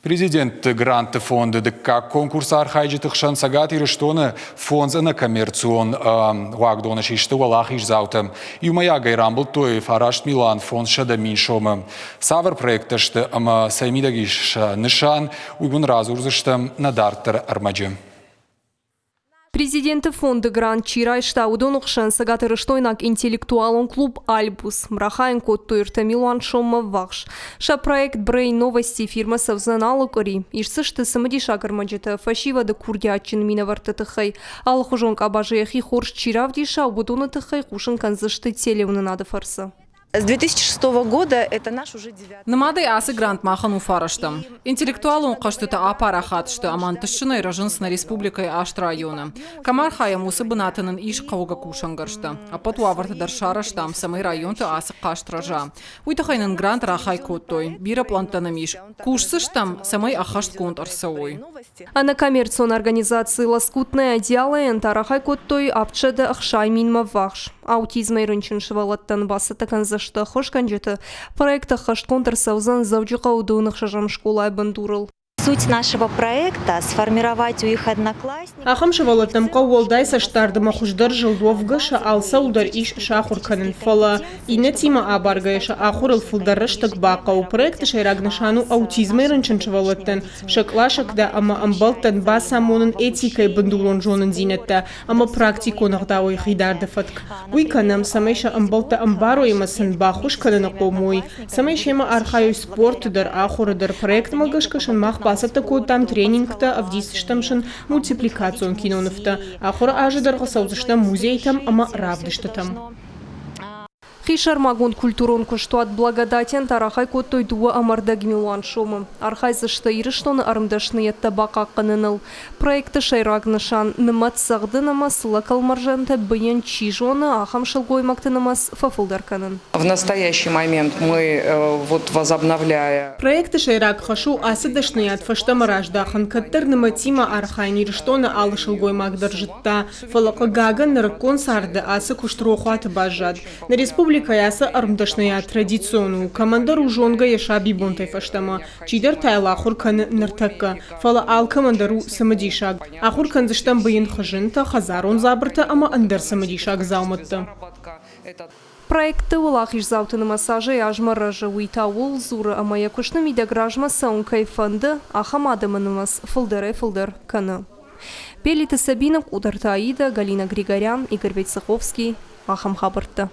Президент гранты фонда ДК конкурсар хайджитыхшан сагат ириштоны фонд на коммерцион вагдона шишты валах ижзаутым. Юмая гайрамбл тоев арашт Милан фонд шада миншомы. Савр проектышты ама саймидагиш нышан уйбун разурзыштым надартыр армаджым. Президенты фонда грант чирайшта удонухшан сагатырыштойнак интеллектуалон клуб Альбус. Мрахайн код туирта Милан шомма вахш. Ша проект Брейн новости фирма савзанала кори. Ишсышты самадиша кармаджета фашива да курдячин минавартатыхай. Алхужонк абажеяхи хорш чиравдиша убудонатыхай кушан канзышты телевны надо фарса. С 2006 года это наш уже 9-й. Намады асы грант махану фараштам. Интеллектуалун каштыта апарахат, что амантышчыны рожынсына республикой Ашт района. Камар хая мусы бынатынын иш кауга кушангаршта. А поту аварты даршараштам самый район-ты асы кашт ража. Уйтахайнын грант рахай коттой. Бира плантаным иш. Кушсыштам самый ахашт конт арсауй. А на коммерцион организации лоскутная диален тарахай коттой апчеда ахшай минма вахш. Аутизма и рынчыншывалаттан басата канзашта хош канжеты. Проекта хашт контрсаузан завджика удуных шажам школа бандурал. Суть нашего проекта – сформировать у их одноклассников. Ахам шевалатам кавалдайса штардыма хуждар жылдуавгаша алса удар иш шахур канын фала. Ина тима абаргаеша ахурыл фулдарыштак бақау. Проекта шайрагнашану аутизма и рынчыншывалаттан. Шаклашакда ама амбалтан басамонын этикай бандурон жонын зинетта. Ама практиконах их хидардыфатк. Уйканам самайша амбалта амбаро имасын бахуш канына комой. Самайша ема архаю спортыдар ахурыдар проект магашкашын мах Басата там тренинг-то, а в дисштамшин мультипликацию киноновта, а хора ажидар гасаузышта музей-там, ама равдышта-там. Хишар магон культуронку, что от благодатен тарахай коттой дуа амардаг Милан шомы. Архай зашта ирыштоны арымдашные табака каныныл. Проекты шайрагнышан нымат сағды намас лакал маржанта быян чижоны ахам шылгой макты намас фафылдар канын. В настоящий момент мы возобновляя. Проекты шайраг хашу асыдашные от фаштамараждахан каттер ныматима архай нирыштоны алы шылгой макдаржытта. Фалака гаган наркон сарды асы куштрохуат бажад. На республике Каяса армдашная традициону. Командар ужонга яша бибонтай фаштама. Чидар тайла ахуркан нартакка. Фала ал командару самадишаг. Ахуркан заштам быин хажинта, хазарон забрта, ама андер самадишаг зауматта. Проекты улахиш завты на массаже и ажмаража уитаул зура амая кушна мидагражма саункай фанды ахамадама намас фылдер кана. Пелита Сабинок, Ударта Аида, Галина Григорян, Игорь Вейцеховский, Ахам Хабарта.